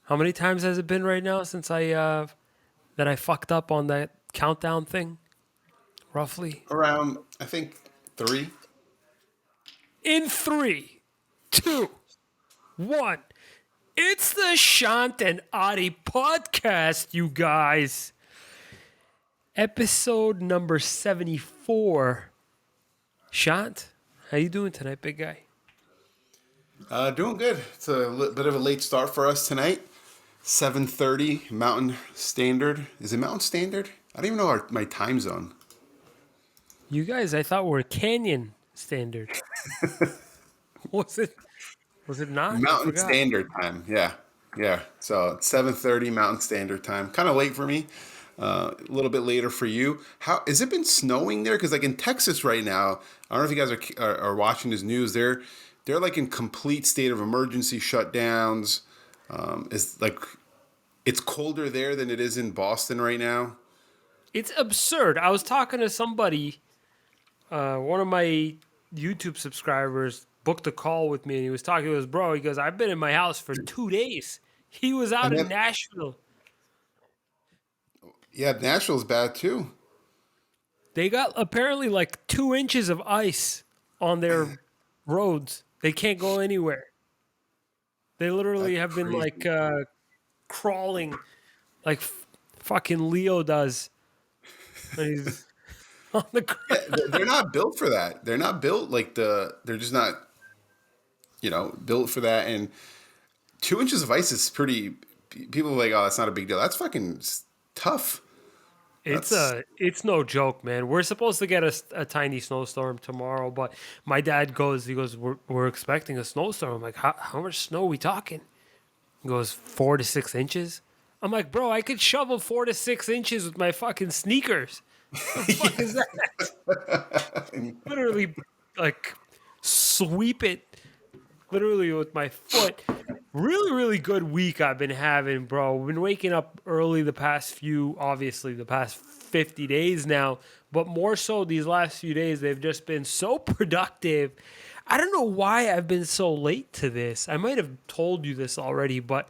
How many times has it been right now since I fucked up on that countdown thing? Roughly. Around, I think, three. In three, two, one. It's the Shant and Ari podcast, you guys. Episode number 74. Shant, how you doing tonight, big guy? Doing good. It's a bit of a late start for us tonight. 7:30 Mountain Standard. Is it Mountain Standard? I don't even know my time zone. You guys, I thought were Canyon standard. Was it? Was it not? I Mountain forgot. Standard Time. Yeah, yeah. So it's 7:30 Mountain Standard Time. Kind of late for me. A little bit later for you. How has it been snowing there? Because like in Texas right now, I don't know if you guys are watching this news. They're like in complete state of emergency shutdowns. Is like it's colder there than it is in Boston right now. It's absurd. I was talking to somebody, one of my YouTube subscribers booked a call with me, and he was talking to his bro. He goes, "I've been in my house for 2 days." He was out And in then Nashville. yeah, Nashville's bad too. They got apparently like 2 inches of ice on their roads. They can't go anywhere. They literally That's have been like crazy. crawling, like fucking Leo does when he's on the Yeah, ground. they're not built for that. They're not built like They're just not built for that. And 2 inches of ice is pretty. People are like, oh, that's not a big deal. That's fucking tough. That's It's no joke, man. We're supposed to get a tiny snowstorm tomorrow, but my dad he goes, we're expecting a snowstorm. I'm like, how much snow are we talking? He goes, 4 to 6 inches. I'm like, bro, I could shovel 4 to 6 inches with my fucking sneakers. The fuck is that? Literally, like, sweep it literally with my foot. Really, really good week I've been having, bro. We've been waking up early obviously the past 50 days now, but more so these last few days, they've just been so productive. I don't know why I've been so late to this. I might have told you this already, but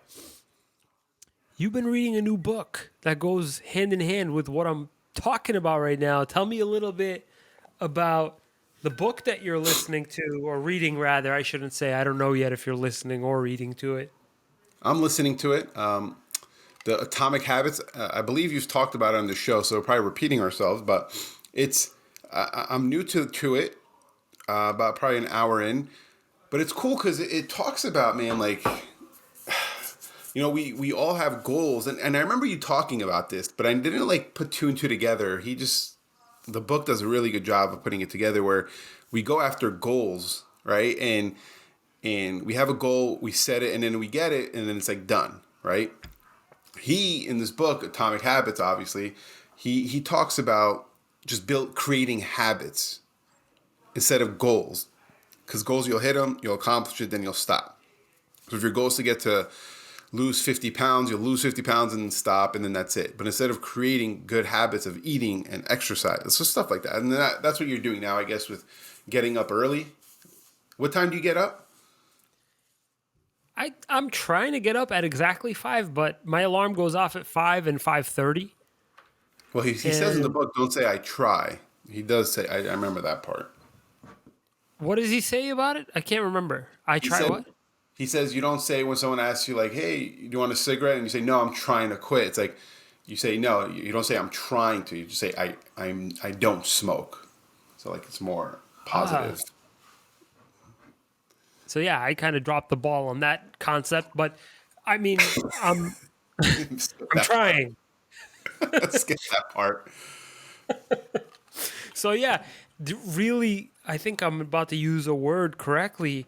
you've been reading a new book that goes hand in hand with what I'm talking about right now. Tell me a little bit about the book that you're listening to, or reading rather. I shouldn't say. I don't know yet if you're listening or reading to it. I'm listening to it. The Atomic Habits. I believe you've talked about it on the show, so we're probably repeating ourselves. But it's I'm new to it. About probably an hour in, but it's cool because it talks about, man, like we all have goals, and I remember you talking about this, but I didn't like put two and two together. The book does a really good job of putting it together where we go after goals, right? And we have a goal, we set it, and then we get it, and then it's like done, right? He, in this book, Atomic Habits, obviously, he talks about just creating habits instead of goals, because goals, you'll hit them, you'll accomplish it, then you'll stop. So if your goal is to get to lose 50 pounds, you'll lose 50 pounds and then stop, and then that's it. But instead of creating good habits of eating and exercise, it's just stuff like that. And that's what you're doing now, I guess, with getting up early. What time do you get up? I'm trying to get up at exactly 5, but my alarm goes off at 5 and 5:30. Well, he says in the And book, don't say I try. He does say, I remember that part. what does he say about it? I can't remember. I He try said, what? he says, you don't say when someone asks you, like, hey, do you want a cigarette? And you say, no, I'm trying to quit. It's like, you say, no, you don't say I'm trying to. You just say, I don't smoke. So, like, it's more Ah, positive. so yeah, I kind of dropped the ball on that concept, but I mean, Skip I'm that part. trying. Skip that part. So yeah, really, I think I'm about to use a word correctly.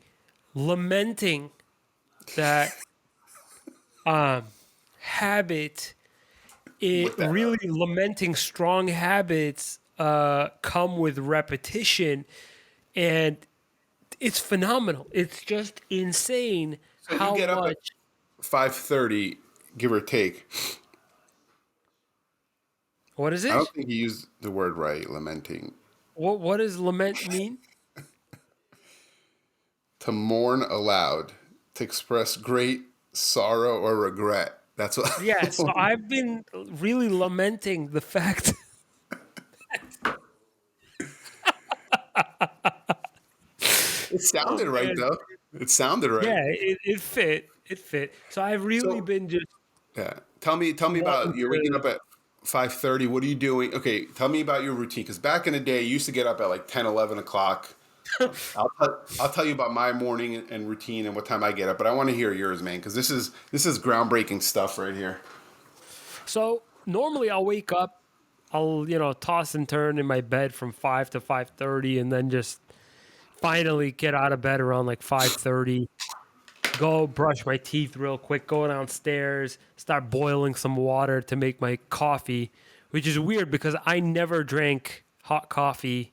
Lamenting that habit. It Look that really up. lamenting strong habits come with repetition, and it's phenomenal. It's just insane So you how get up at much. 5:30, give or take. What is I don't it? think you used the word right, lamenting. What does lament mean? To mourn aloud, to express great sorrow or regret. That's what. Yeah, so I've been really lamenting the fact. It Oh sounded right man, though. It sounded right. yeah, it fit. It fit. So I've really So been just yeah, tell me about wanting you're waking up at 5:30. What are you doing? Okay, tell me about your routine. Because back in the day, you used to get up at like 10, 11 o'clock. to. I'll tell you about my morning and routine and what time I get up. But I want to hear yours, man, because this is groundbreaking stuff right here. So normally I'll wake up, I'll toss and turn in my bed from 5 to 5:30, and then just finally get out of bed around like 5:30. Go brush my teeth real quick. Go downstairs, start boiling some water to make my coffee, which is weird because I never drank hot coffee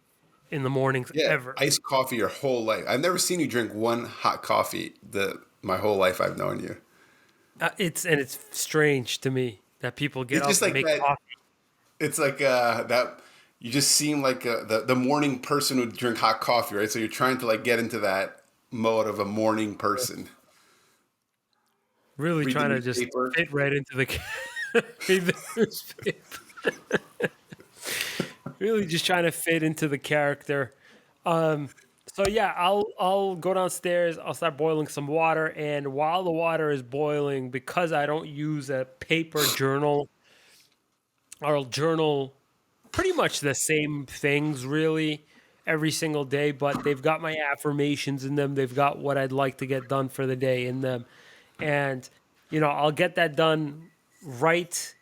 in the mornings Yeah, ever. iced coffee your whole life. I've never seen you drink one hot coffee the my whole life I've known you. It's strange to me that people get It's up just and like make that. coffee. It's like that. You just seem like the morning person would drink hot coffee, right? So you're trying to like get into that mode of a morning person. Really Read the trying to just newspaper. fit right into the read the newspaper. Really just trying to fit into the character. So yeah, I'll go downstairs. I'll start boiling some water, and while the water is boiling, because I don't use a paper journal, I'll journal pretty much the same things really every single day. But they've got my affirmations in them. They've got what I'd like to get done for the day in them, and I'll get that done right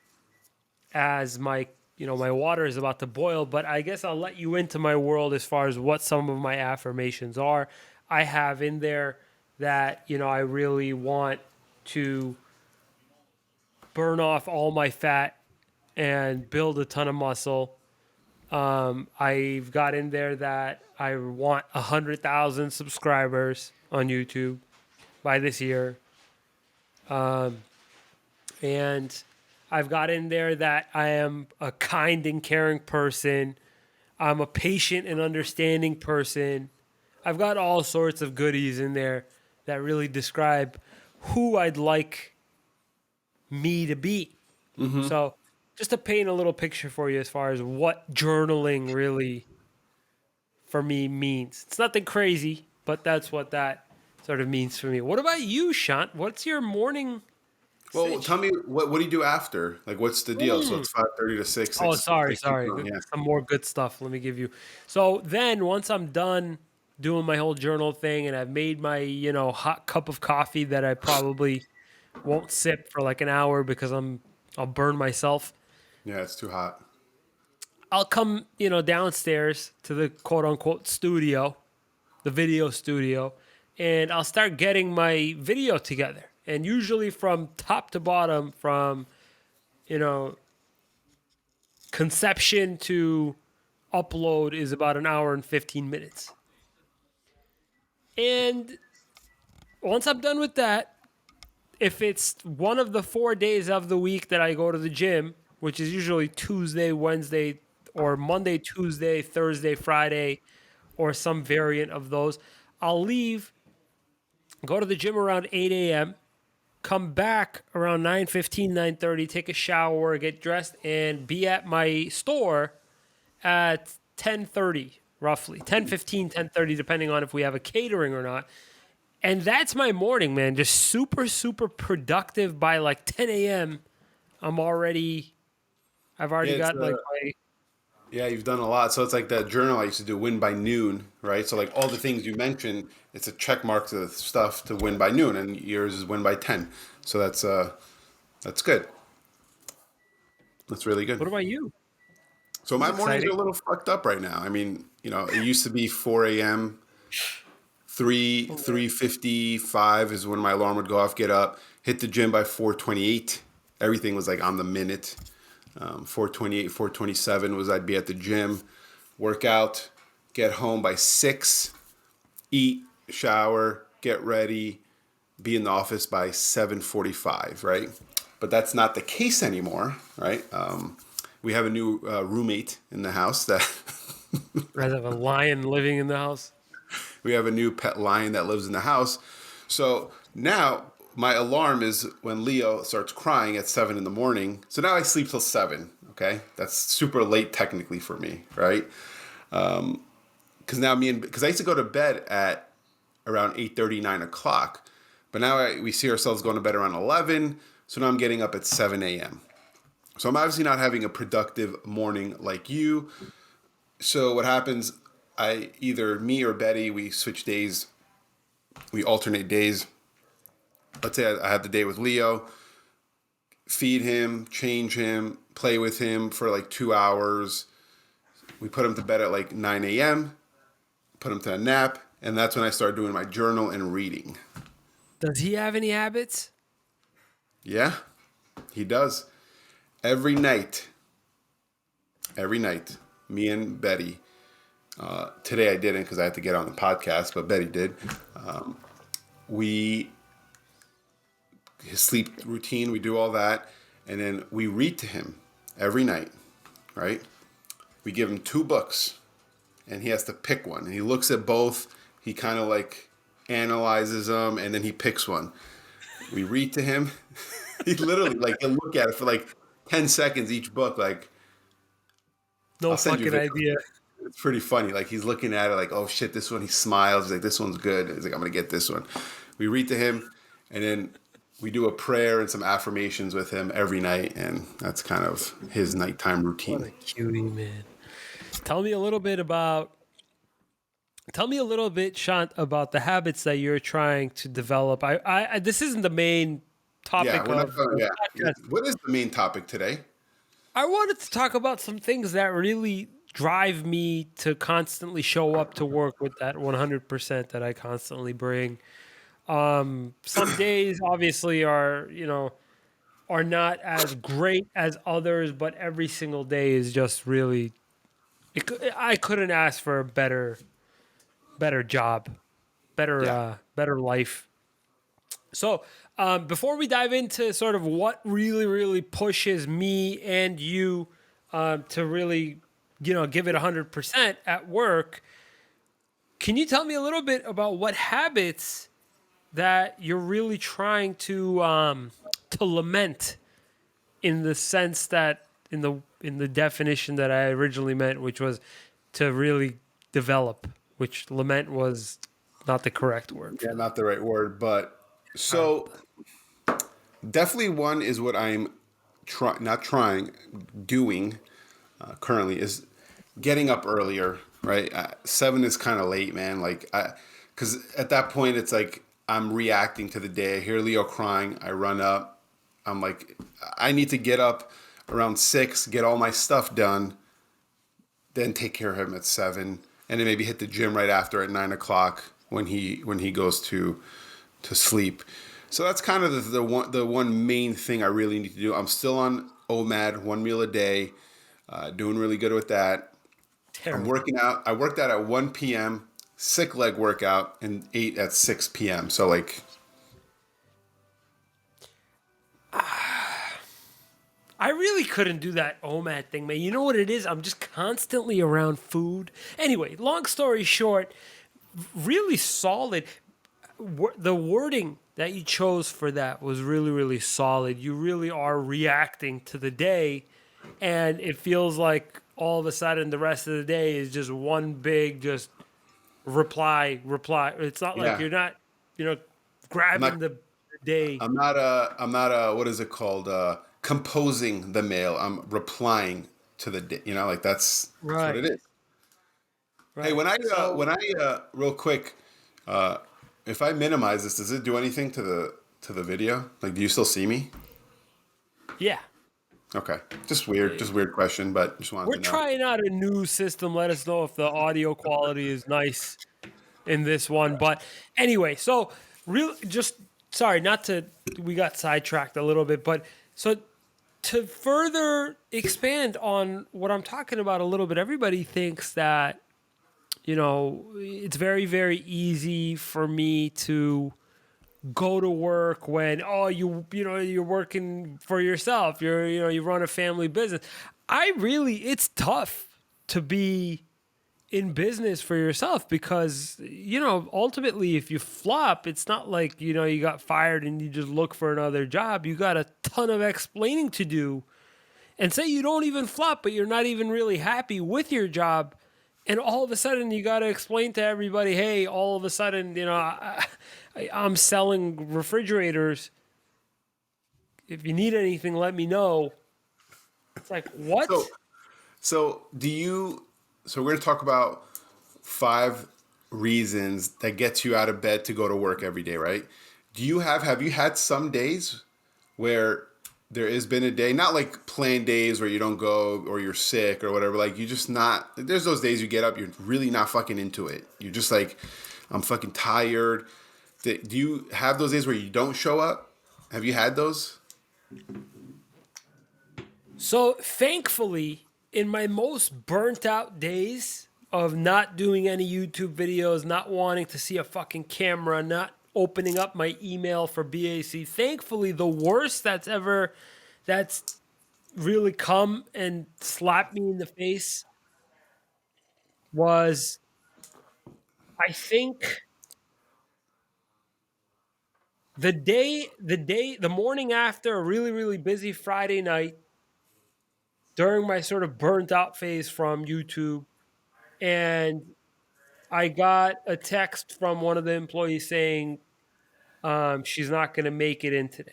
as my water is about to boil. But I guess I'll let you into my world as far as what some of my affirmations are. I have in there that I really want to burn off all my fat and build a ton of muscle. I've got in there that I want 100,000 subscribers on YouTube by this year. And I've got in there that I am a kind and caring person. I'm a patient and understanding person. I've got all sorts of goodies in there that really describe who I'd like me to be. So, just to paint a little picture for you as far as what journaling really for me means. It's nothing crazy, but that's what that sort of means for me. What about you, Shant? What's your morning Well, tell sitch? me what do you do after? Like, what's the deal? So it's 5:30 to six. Oh, Like keep sorry. going. Yeah. Some more good stuff. Let me give you. So then, once I'm done doing my whole journal thing, and I've made my hot cup of coffee that I probably won't sip for like an hour because I'll burn myself. Yeah, it's too hot. I'll come downstairs to the quote unquote studio, the video studio, and I'll start getting my video together. And usually from top to bottom, from you know conception to upload is about an hour and 15 minutes. And once I'm done with that, if it's one of the 4 days of the week that I go to the gym, which is usually Tuesday, Wednesday, or Monday, Tuesday, Thursday, Friday, or some variant of those, I'll leave, go to the gym around 8 a.m., come back around 9:15, 9:30, take a shower, get dressed, and be at my store at 10:30 roughly 10:15, 10:30, depending on if we have a catering or not. And that's my morning, man. Just super super productive. By like 10 a.m. I've Yeah, already it's got like my yeah, you've done a lot. So it's like that journal I used to do, win by noon, right? So like all the things you mentioned, it's a check mark to the stuff to win by noon, and yours is win by 10. So that's good. That's really good. what about you? So This is my mornings are exciting. a little fucked up right now. I mean, it used to be 4 a.m. Three Oh, man. 3:55 is when my alarm would go off. Get up, hit the gym by 4:28. Everything was like on the minute. 4:28, 4:27 was I'd be at the gym, work out, get home by 6, eat, shower, get ready, be in the office by 7:45. Right, but that's not the case anymore. Right, we have a new roommate in the house that. Rather have a lion living in the house. We have a new pet lion that lives in the house. So now my alarm is when Leo starts crying at 7 in the morning. So now I sleep till 7. Okay, that's super late technically for me, right? Because now because I used to go to bed at around 8:30, 9 o'clock, but now we see ourselves going to bed around 11. So now I'm getting up at 7 a.m. So I'm obviously not having a productive morning like you. So what happens? I either me or Betty, we switch days, we alternate days. Let's say I have the day with Leo, feed him, change him, play with him for like 2 hours. We put him to bed at like 9 a.m., put him to a nap, and that's when I start doing my journal and reading. Does he have any habits? Yeah, he does. Every night, me and Betty, today I didn't because I had to get on the podcast, but Betty did. We his sleep routine, we do all that, and then we read to him every night, right? We give him 2 books, and he has to pick one. And he looks at both, he kind of like analyzes them, and then he picks one. We read to him. He literally, like, he'll look at it for like 10 seconds each book. Like, No I'll send you a fucking video. idea. It's pretty funny. Like, he's looking at it like, oh shit, this one, he smiles. He's like, this one's good. He's like, I'm going to get this one. We read to him, and then we do a prayer and some affirmations with him every night. And that's kind of his nighttime What routine. a cutie, man. Tell me a little bit, Shant, about the habits that you're trying to develop. This isn't the main topic Yeah, we're not of going, the yeah. podcast. What is the main topic today? I wanted to talk about some things that really drive me to constantly show up to work with that 100% that I constantly bring. Some days obviously are not as great as others, but every single day is just really. I couldn't ask for a better job, Yeah. better life. So, before we dive into sort of what really pushes me and you to really, give it 100% at work, can you tell me a little bit about what habits that you're really trying to lament, in the sense that in the definition that I originally meant, which was to really develop, which lament was not the correct word Yeah, for that. not the right word, but All right. so definitely one is what I'm not trying, doing currently is getting up earlier, right? 7 is kind of late, man. Like, because at that point it's like I'm reacting to the day. I hear Leo crying, I run up. I'm like, I need to get up around 6, get all my stuff done, then take care of him at 7, and then maybe hit the gym right after at 9 o'clock when he goes to sleep. So that's kind of the one main thing I really need to do. I'm still on OMAD, 1 meal a day, doing really good with that. I'm Terrible. working out. I worked out at 1 p.m., sick leg workout, and ate at 6 p.m. So like, I really couldn't do that OMAD thing, man. You know what it is? I'm just constantly around food. Anyway, long story short, really solid. The wording that you chose for that was really solid. You really are reacting to the day, and it feels like all of a sudden the rest of the day is just one big just reply. It's not like yeah, you're not, I'm not grabbing the day. I'm not what is it called? Composing the mail. I'm replying to like that's what Right. it is. Hey, Right. So, real quick, uh, if I minimize this, does it do anything to the video? Like, do you still see me? yeah. Okay, just weird question, but just wanted We're to know. trying out a new system. Let us know if the audio quality is nice in this one. But anyway, so real just sorry, not to we got sidetracked a little bit, but so to further expand on what I'm talking about a little bit, everybody thinks that, it's very easy for me to go to work when you're working for yourself, you run a family business. It's tough to be in business for yourself because ultimately if you flop, it's not like you got fired and you just look for another job. You got a ton of explaining to do. And say you don't even flop, but you're not even really happy with your job, and all of a sudden you got to explain to everybody, hey, all of a sudden I'm selling refrigerators. If you need anything, let me know. It's like, So what? so do you? So we're gonna talk about 5 reasons that gets you out of bed to go to work every day, right? Have you had some days where there has been a day, not like planned days where you don't go or you're sick or whatever, like you just not, there's those days you get up, you're really not fucking into it. You're just like, I'm fucking tired. Do you have those days where you don't show up? Have you had those? So thankfully, in my most burnt out days of not doing any YouTube videos, not wanting to see a fucking camera, not opening up my email for BAC, thankfully the worst that's really come and slapped me in the face was, I think, the morning after a really, really busy Friday night during my sort of burnt out phase from YouTube. And I got a text from one of the employees saying she's not going to make it in today.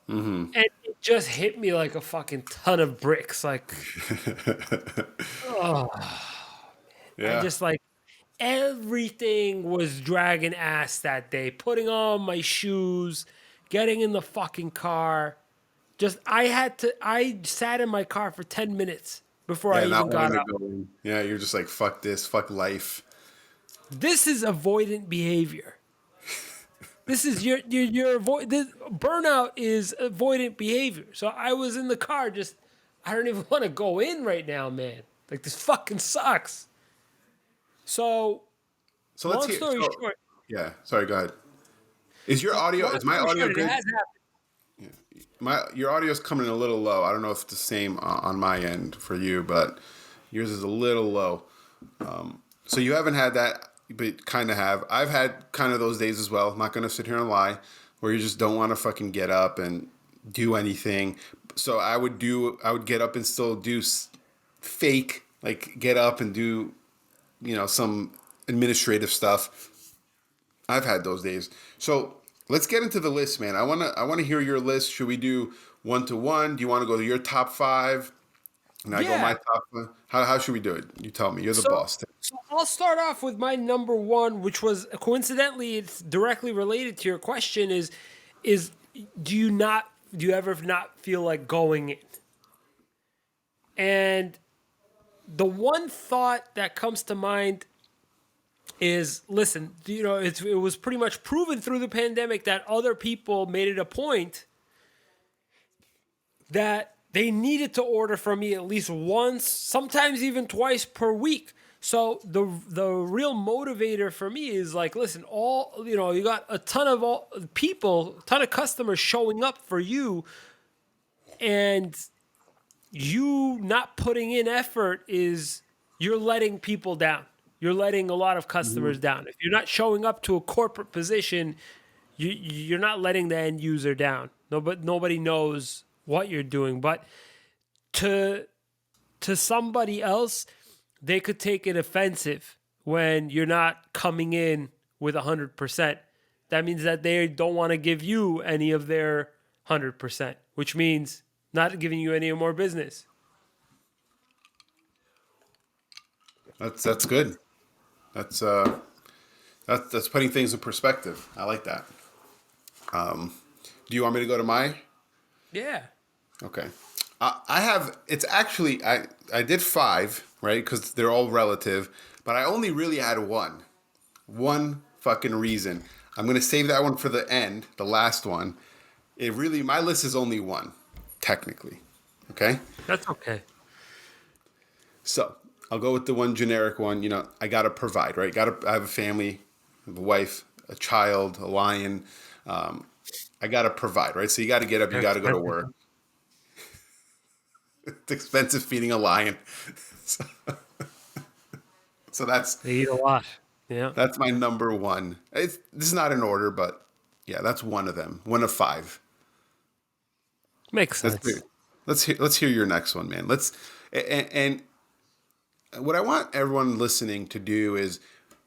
And it just hit me like a fucking ton of bricks. Like, oh, I Yeah. just like everything was dragging ass that day. Putting on my shoes, getting in the fucking car. Just I sat in my car for 10 minutes before I Yeah, even not got wanting to up. go in. Yeah, you're just like, fuck this, fuck life. This is avoidant behavior. This is your avoid. This burnout is avoidant behavior. So I was in the car, just I don't even want to go in right now, man. Like this fucking sucks. So So let's long hear. story So short, yeah, sorry. Go ahead. Is your audio? long Is my story audio short, it good? has happened. My your audio is coming in a little low. I don't know if it's the same on my end for you, but yours is a little low. So you haven't had that, but kind of have. I've had kind of those days as well. I'm not gonna sit here and lie, where you just don't want to fucking get up and do anything. So I would get up and still do fake, like get up and do, some administrative stuff. I've had those days. So let's get into the list, man. I wanna hear your list. Should we do 1 to 1? Do you want to go to your top five and I go my Yeah. top five? How should we do it? You tell me. You're the So boss. so I'll start off with my number one, which was coincidentally it's directly related to your question. Is do you ever not feel like going in? And the one thought that comes to mind is, listen, it was pretty much proven through the pandemic that other people made it a point that they needed to order from me at least once, sometimes even twice per week. So the real motivator for me is like, listen, you got a ton of people, a ton of customers showing up for you, and you not putting in effort is you're letting people down. You're letting a lot of customers Mhm. down. If you're not showing up to a corporate position, you're not letting the end user down. Nobody knows what you're doing, but to somebody else, they could take it offensive when you're not coming in with 100%. That means that they don't want to give you any of their 100%, which means not giving you any more business. That's good. That's that's putting things in perspective. I like that. Do you want me to go to my? Yeah. Okay. I have. It's actually I did five, right? Because they're all relative, but I only really had one. One fucking reason. I'm gonna save that one for the end, the last one. It really, my list is only one, technically. Okay. That's okay. So I'll go with the one generic one. I gotta provide, right? I have a family, I have a wife, a child, a lion. Um, I gotta provide, right? So you gotta get up, you They're gotta go to expensive. work. It's expensive feeding a lion. So, So that's They eat a lot. Yeah. that's my number one. This is not in order, but yeah, that's one of them. One of five. Makes Let's sense. let's hear your next one, man. And what I want everyone listening to do is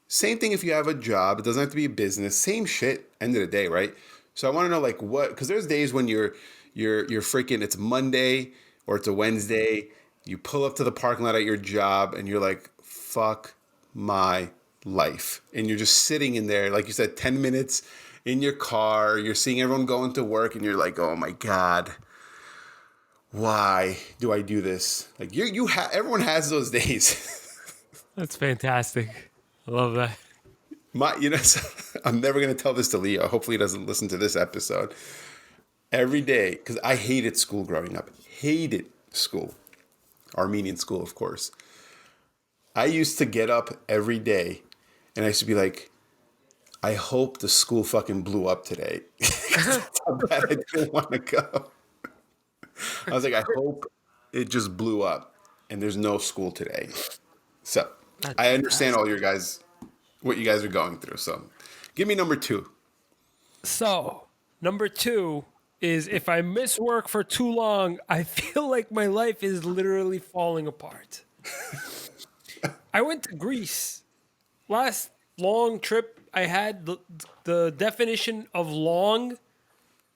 same thing if you have a job. It doesn't have to be a business. Same shit. End of the day, right? So I want to know like what because there's days when you're freaking. It's Monday or it's a Wednesday. You pull up to the parking lot at your job and you're like, fuck my life. And you're just sitting in there, like you said, 10 minutes in your car. You're seeing everyone going to work and you're like, oh my God, why do I do this? Like everyone has those days. That's fantastic. I love that. I'm never gonna tell this to Leo. Hopefully, he doesn't listen to this episode. Every day, because I hated school growing up. Hated school, Armenian school, of course. I used to get up every day, and I used to be like, I hope the school fucking blew up today. That's how bad I didn't want to go. I was like, I hope it just blew up, and there's no school today. So That's I understand fantastic. all your guys, what you guys are going through. So give me number two. So, number two is if I miss work for too long, I feel like my life is literally falling apart. I went to Greece. Last long trip I had, the definition of long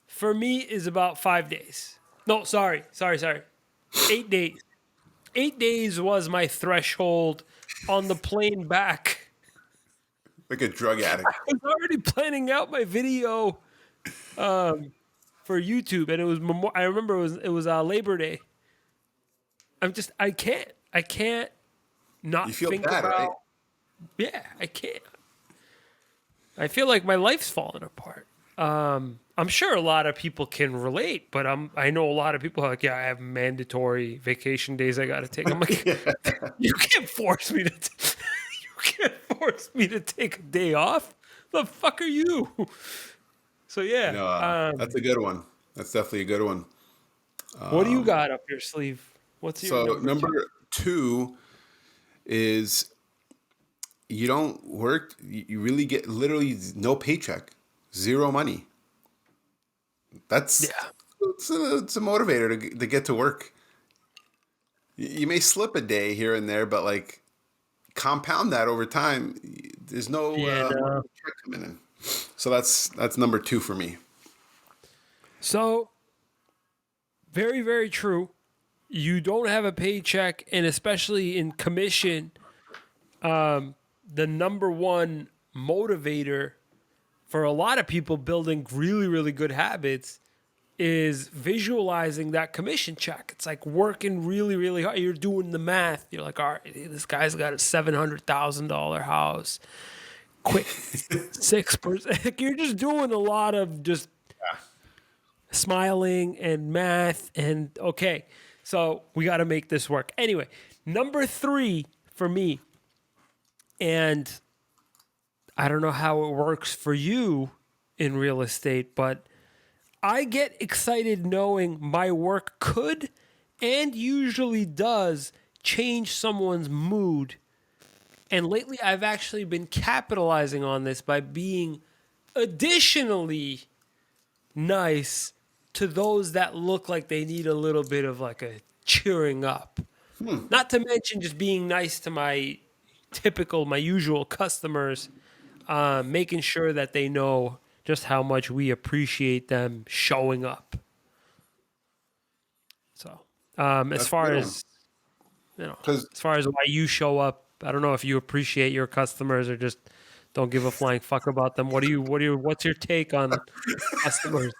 for me is about 5 days. No, sorry. 8 days. 8 days was my threshold on the plane back. Like a drug addict. I was already planning out my video for YouTube, and it was I remember it was Labor Day. I can't You not feel think bad, right? about. Yeah, I can't. I feel like my life's falling apart. I'm sure a lot of people can relate, but I know a lot of people are like, yeah, I have mandatory vacation days I got to take. I'm like, you can't force me to. You can't force me to take a day off. The fuck are you? So yeah, No, that's a good one. That's definitely a good one. what do you got up your sleeve? What's your So number number two? two is you don't work. You really get literally no paycheck, zero money. That's Yeah, it's a motivator to get to work. You may slip a day here and there, but like compound that over time. There's no yeah, no. check coming in. So that's number two for me. So very, very true. You don't have a paycheck, and especially in commission, the number one motivator for a lot of people building really, really good habits is visualizing that commission check. It's like working really, really hard. You're doing the math. You're like, all right, this guy's got a $700,000 house. Quick 6%. Like, you're just doing a lot of just smiling and math and okay. So we got to make this work. Anyway, number three for me, and I don't know how it works for you in real estate, but I get excited knowing my work could and usually does change someone's mood. And lately, I've actually been capitalizing on this by being additionally nice to those that look like they need a little bit of like a cheering up. Not to mention just being nice to my usual customers, making sure that they know just how much we appreciate them showing up. So, as That's a far good one. as you know, Because as far as why you show up, I don't know if you appreciate your customers or just don't give a flying fuck about them. What's your take on customers?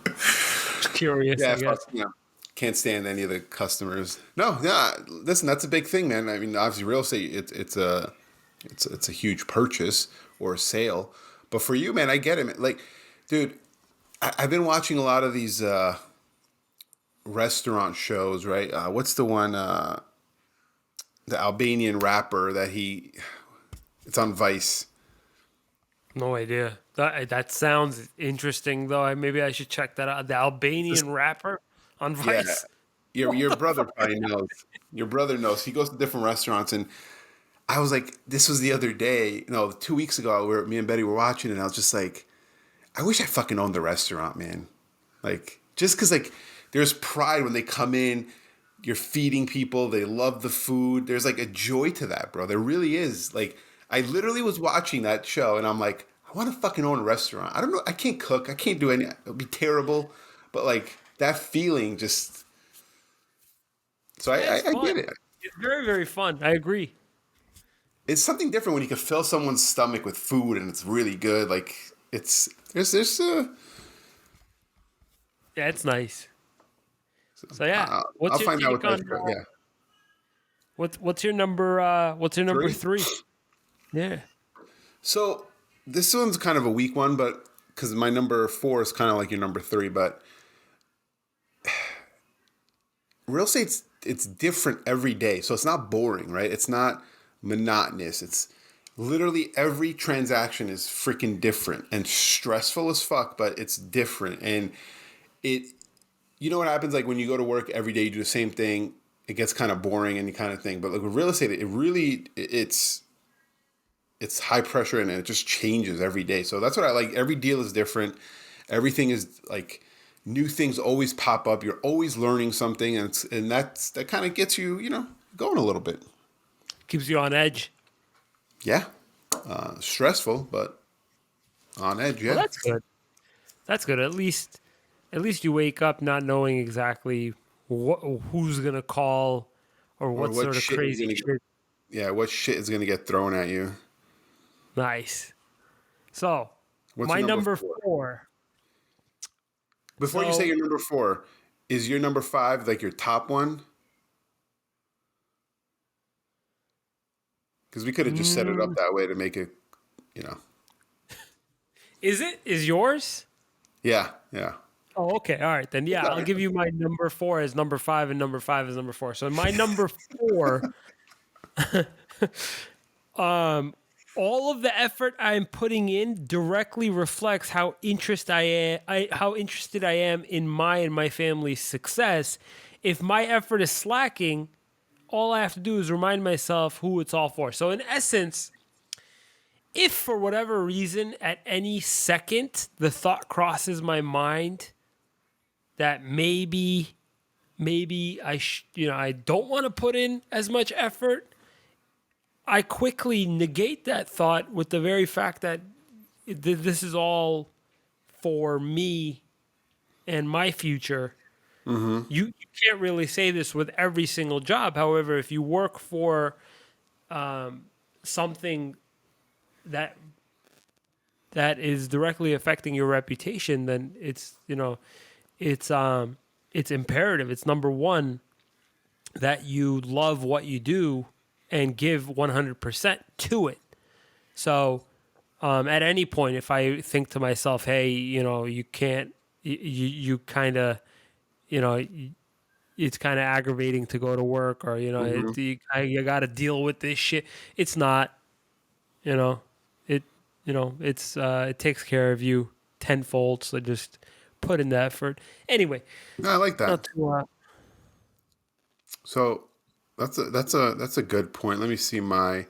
Just curious, yeah, I fuck, guess. can't stand any of the customers. No, yeah. Listen, that's a big thing, man. I mean, obviously, real estate it's a huge purchase or a sale, but for you, man, I get it. Man. Like, dude, I've been watching a lot of these restaurant shows. Right? What's the one? The Albanian rapper that he. It's on Vice. No idea. That sounds interesting, though. Maybe I should check that out. The This, Albanian rapper on yeah, Vice. Your brother probably knows. Your brother knows. He goes to different restaurants, and I was like, this was the other day. 2 weeks ago, me and Betty were watching, and I was just like, I wish I fucking owned the restaurant, man. Like, just because like there's pride when they come in. You're feeding people. They love the food. There's like a joy to that, bro. There really is. Like, I literally was watching that show, and I'm like, I want to fucking own a restaurant. I don't know. I can't cook. I can't do any. It'll be terrible. But like that feeling, just so Yeah, it's I fun. get it. It's very, very fun. I agree. It's something different when you can fill someone's stomach with food and it's really good. Like it's there's Yeah, it's nice. So yeah, I'll what's your find out what take that's on good. Yeah, what's your number? What's your number 3. three? Yeah. So this one's kind of a weak one, but because my number 4 is kind of like your number 3, but real estate's it's different every day, so it's not boring, right? It's not monotonous. It's literally every transaction is freaking different and stressful as fuck, but it's different. And it, you know what happens like when you go to work every day, you do the same thing. It gets kind of boring and you kind of thing. But like with real estate, it's high pressure and it just changes every day. So that's what I like. Every deal is different. Everything is like new things always pop up. You're always learning something, and that kind of gets you, going a little bit. Keeps you on edge. Yeah, stressful, but on edge. Well, Yeah. that's good. That's good. At least you wake up not knowing exactly who's gonna call or Or what what sort of shit is crazy gonna shit. yeah, what shit is gonna get thrown at you? Nice. So What's my your number number 4? 4. Before you say So your number 4, is your number 5 like your top one? Because we could have just set it up mm, that way to make it, you know. is yours? Yeah, yeah. Oh, okay. All right then. It's Yeah, all I'll right. give you my number 4 as number 5, and number 5 as number 4. So my number 4, all of the effort I'm putting in directly reflects how interested I am in my and my family's success. If my effort is slacking, all I have to do is remind myself who it's all for. So in essence, if for whatever reason at any second the thought crosses my mind that maybe I don't want to put in as much effort, I quickly negate that thought with the very fact that this is all for me and my future. You can't really say this with every single job. However, if you work for something that is directly affecting your reputation, then it's imperative. It's number one that you love what you do and give 100% to it. So at any point, if I think to myself, hey, you can't, you kind of, you know, it's kind of aggravating to go to work, or Hmm. you got to deal with this shit. It's not, you know, it, it takes care of you tenfold. So just put in the effort. Anyway, No, I like that. not to, So that's a good point. Let me see my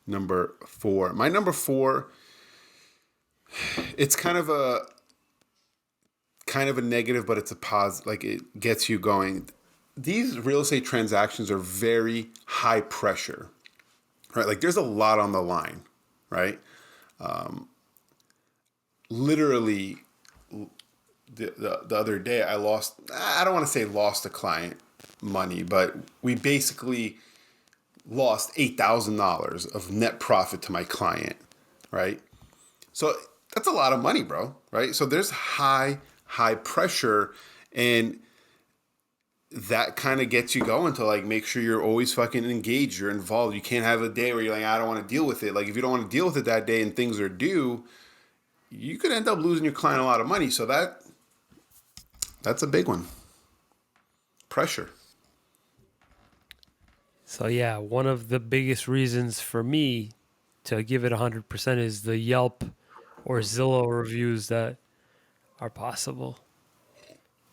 number 4. My number 4, it's kind of a negative, but it's a positive. Like it gets you going. These real estate transactions are very high pressure, right? Like there's a lot on the line, right? Literally, the other day I lost. I don't want to say lost a client money, but we basically lost $8,000 of net profit to my client, right? So that's a lot of money, bro, right? So there's high pressure, and that kind of gets you going to like make sure you're always fucking engaged, you're involved. You can't have a day where you're like, I don't want to deal with it. Like if you don't want to deal with it that day and things are due, you could end up losing your client a lot of money. So that's a big one. Pressure. So yeah, one of the biggest reasons for me to give it 100% is the Yelp or Zillow reviews that are possible.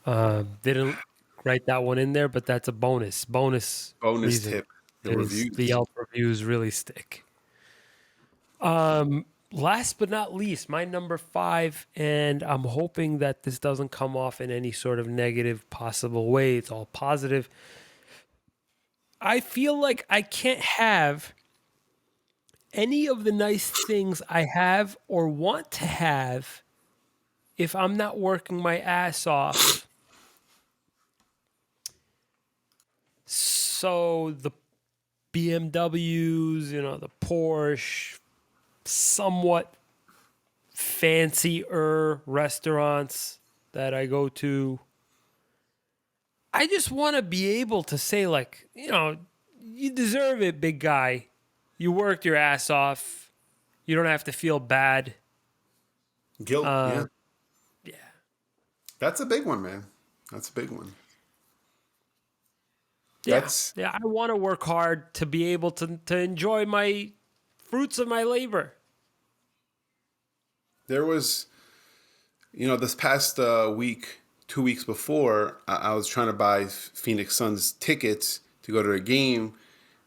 Didn't write that one in there, but that's a bonus Bonus reason tip: the is the reviews. Yelp reviews really stick. Last but not least, my number 5, and I'm hoping that this doesn't come off in any sort of negative possible way. It's all positive. I feel like I can't have any of the nice things I have or want to have if I'm not working my ass off. So the BMWs, the Porsche, somewhat fancier restaurants that I go to. I just want to be able to say, like, you deserve it, big guy. You worked your ass off. You don't have to feel bad. Guilt, yeah, Yeah. that's a big one, man. That's a big one. Yeah. That's Yeah. I want to work hard to be able to enjoy my fruits of my labor. there was, this past week, 2 weeks before, I was trying to buy Phoenix Suns tickets to go to a game,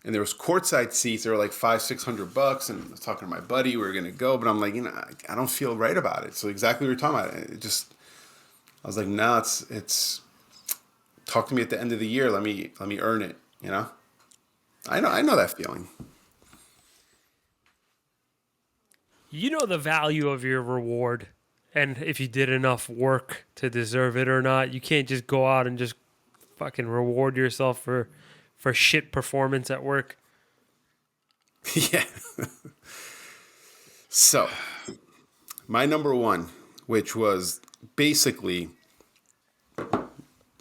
and there was courtside seats. They were like $500-600, and I was talking to my buddy. We were gonna go, but I'm like, I don't feel right about it. So exactly what you're talking about. I was like, no, it's. Talk to me at the end of the year. Let me earn it. I know that feeling. You know the value of your reward and if you did enough work to deserve it or not. You can't just go out and just fucking reward yourself for shit performance at work. Yeah. So my number one, which was basically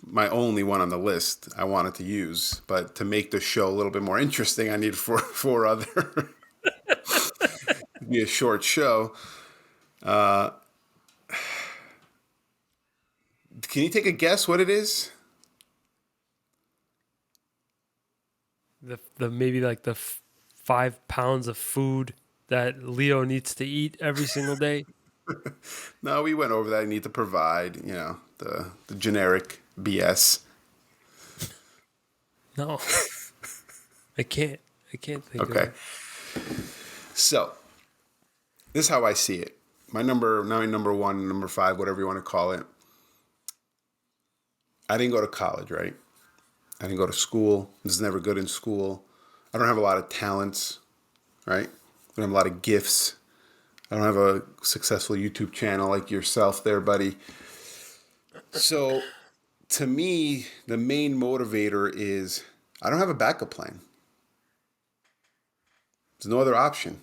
my only one on the list I wanted to use, but to make the show a little bit more interesting, I needed four other be a short show. Can you take a guess what it is? The maybe like the 5 pounds of food that Leo needs to eat every single day. No, we went over that. I need to provide, the generic BS. No, I can't. I can't think of Okay. it. So this is how I see it. Now my number one, number five, whatever you want to call it. I didn't go to college, right? I didn't go to school. I was never good in school. I don't have a lot of talents, right? I don't have a lot of gifts. I don't have a successful YouTube channel like yourself there, buddy. So to me, the main motivator is I don't have a backup plan. There's no other option.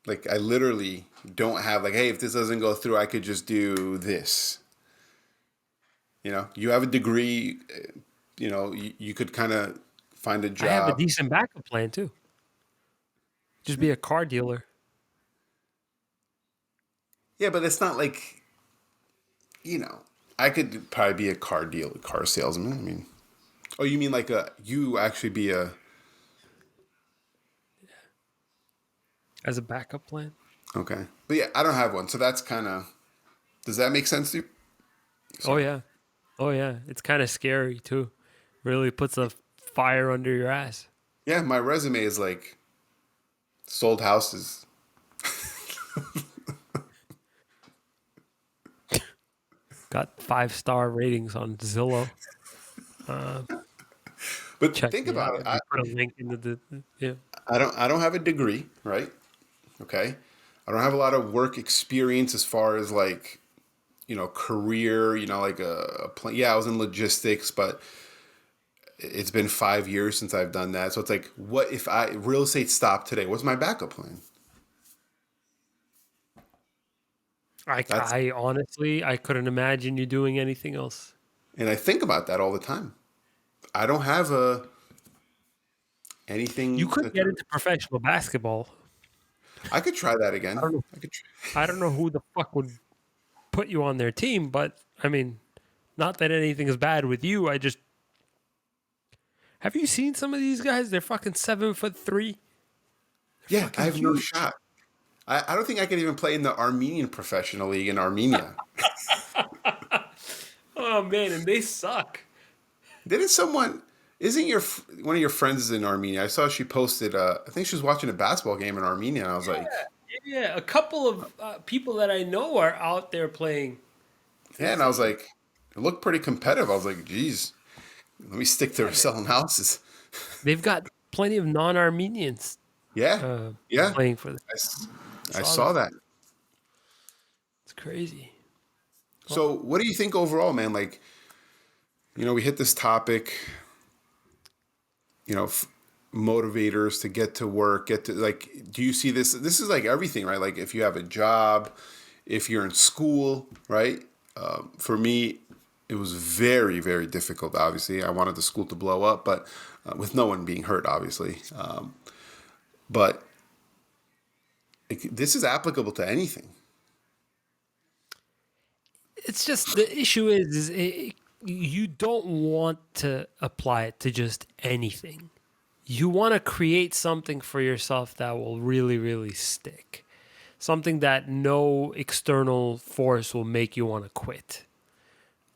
Like I literally don't have like, hey, if this doesn't go through, I could just do this. You have a degree, you could kind of find a I have a job. decent backup plan too. Just be a car dealer. Yeah, but it's not like, you know, I could probably be a car salesman. I mean, oh, you mean like you actually be a, As a backup plan? okay. But yeah, I don't have one. So that's kind of, does that make sense to you? Oh Sorry. yeah. Oh yeah. It's kind of scary too. Really puts a fire under your ass. Yeah, my resume is like sold houses. Got 5-star ratings on Zillow. But Check think me about out. it. You put a link into the yeah. I don't have a degree, right? Okay. I don't have a lot of work experience as far as like, career, like a plan. Yeah, I was in logistics, but it's been 5 years since I've done that. So it's like, what if real estate stopped today? What's my backup plan? That's, I honestly I couldn't imagine you doing anything else. and I think about that all the time. I don't have You anything could to get turn. into professional basketball. I could try that I again. don't know. I could. I don't know who the fuck would put you on their team, but I mean, not that anything is bad with you. I just have you seen some of these guys? They're fucking 7'3". Yeah, I Fucking have no huge. shot. I don't think I could even play in the Armenian professional league in Armenia. Oh man, and they suck. Didn't someone? Isn't one of your friends in Armenia? I saw she posted. I think she was watching a basketball game in Armenia, and I was like, Yeah, a couple of people that I know are out there playing. It's yeah, and I was insane. like, it looked pretty competitive. I was like, geez, let me stick to Yeah, man. selling houses. They've got plenty of non-Armenians Yeah, uh, yeah, playing for them. I, s- I I saw saw that. that. It's crazy. Well, So, what do you think overall, man? Like, we hit this topic. You know, motivators to get to work, get to like. Do you see this? This is like everything, right? Like, if you have a job, if you're in school, right? For me, it was very, very difficult. Obviously, I wanted the school to blow up, but with no one being hurt, obviously. But this is applicable to anything. it's just the issue you don't want to apply it to just anything. You want to create something for yourself that will really, really stick. Something that no external force will make you want to quit.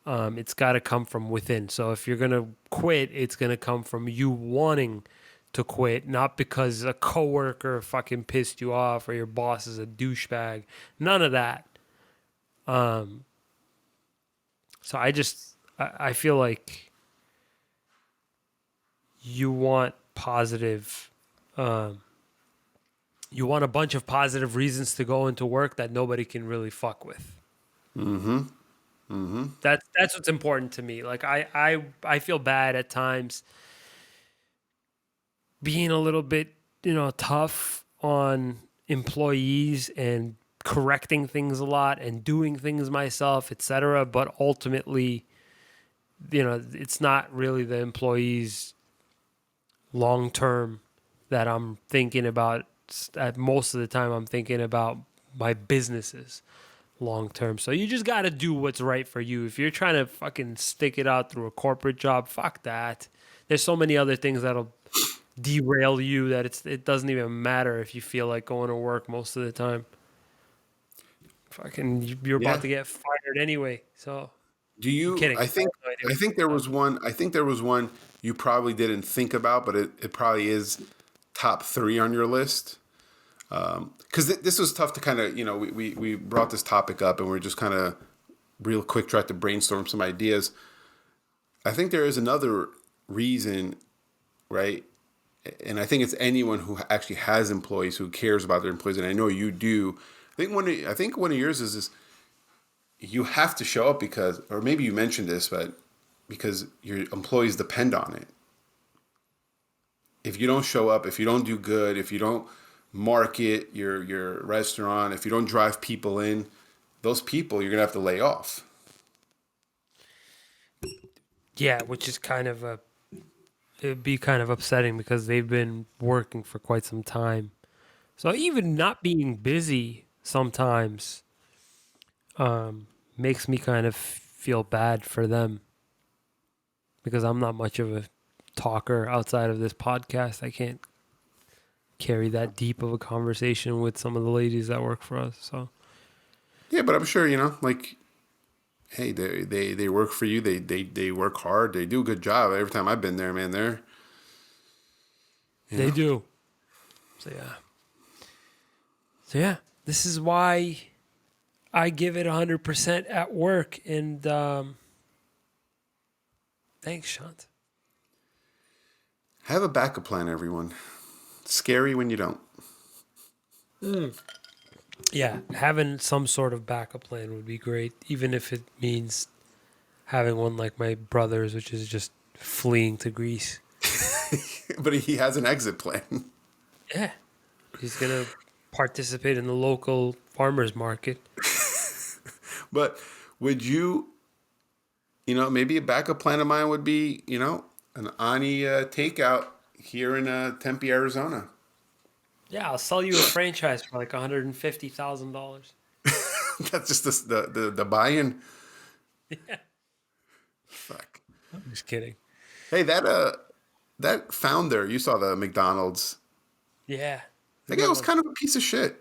It's got to come from within. So if you're going to quit, it's going to come from you wanting to quit, not because a coworker fucking pissed you off or your boss is a douchebag. None of that. So I feel like you want positive, you want a bunch of positive reasons to go into work that nobody can really fuck with. That's what's important to me. Like I feel bad at times being a little bit, tough on employees and correcting things a lot and doing things myself, etc. But ultimately, it's not really the employees long term that I'm thinking about. At most of the time, I'm thinking about my businesses long term. So you just got to do what's right for you. If you're trying to fucking stick it out through a corporate job, fuck that. There's so many other things that'll derail you that it doesn't even matter if you feel like going to work most of the time. Fucking, you're about Yeah. to get fired anyway. So Do I'm you? kidding. I I think. have no idea I what think there was one. I think there was one you probably didn't think about, but it probably is top three on your list. Because this was tough to kind of, we brought this topic up and we're just kind of real quick tried to brainstorm some ideas. I think there is another reason, right? And I think it's anyone who actually has employees who cares about their employees, and I know you do. I think one of yours is this: you have to show up because, or maybe you mentioned this, but because your employees depend on it. If you don't show up, if you don't do good, if you don't market your restaurant, if you don't drive people in, those people you're gonna have to lay off. Yeah, which is it'd be kind of upsetting because they've been working for quite some time. So even not being busy sometimes makes me kind of feel bad for them because I'm not much of a talker outside of this podcast. I can't carry that deep of a conversation with some of the ladies that work for us. So Yeah, but I'm sure like, hey, they work for you. They work hard. They do a good job. Every time I've been there, man, they're you they know. do. So yeah. So yeah, this is why I give it 100% at work. And thanks, Shant. Have a backup plan, everyone. It's scary when you don't. Yeah, having some sort of backup plan would be great, even if it means having one like my brother's, which is just fleeing to Greece. But he has an exit plan. Yeah, he's gonna participate in the local farmers market. But would you, maybe a backup plan of mine would be, an Ani takeout here in Tempe, Arizona. Yeah, I'll sell you a franchise for like $150,000. That's just the buy-in. Yeah, Fuck. I'm just kidding. Hey, that founder, you saw the McDonald's. Yeah, That the guy good was one. kind of a piece of shit.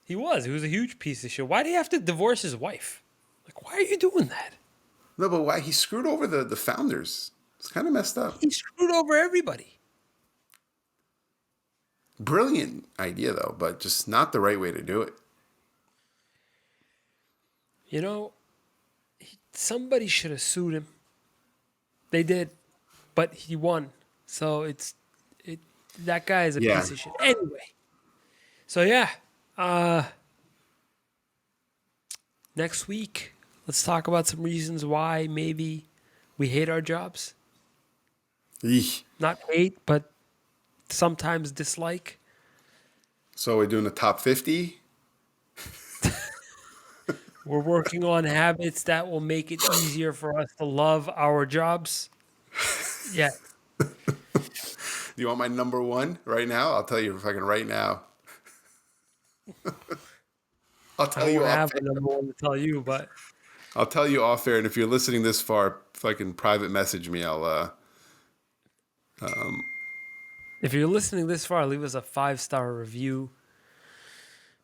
He was. He was a huge piece of shit. Why do you have to divorce his wife? Like, why are you doing that? No, but why he screwed over the founders? It's kind of messed up. He screwed over everybody. Brilliant idea though, but just not the right way to do it. You know, somebody should have sued him. They did, but he won. So it. That guy is a Yeah. piece of shit. Anyway, so yeah, next week let's talk about some reasons why maybe we hate our jobs. Eesh. Not hate, but sometimes dislike. So we're doing a top 50. We're working on habits that will make it easier for us to love our jobs. Yeah. Do you want my number one right now? I'll tell you fucking right now. I'll I tell you don't off have air. a number one to tell you, but I'll tell you off air. And if you're listening this far, fucking private message me. if you're listening this far, leave us a 5-star review.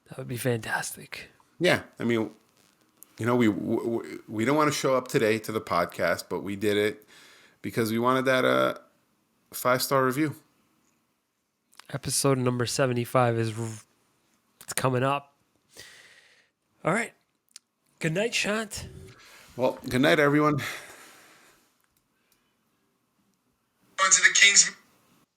That would be fantastic. Yeah. I mean, we don't want to show up today to the podcast, but we did it because we wanted that 5-star review. Episode number 75 it's coming up. All right. Good night, Shant. Well, good night, everyone.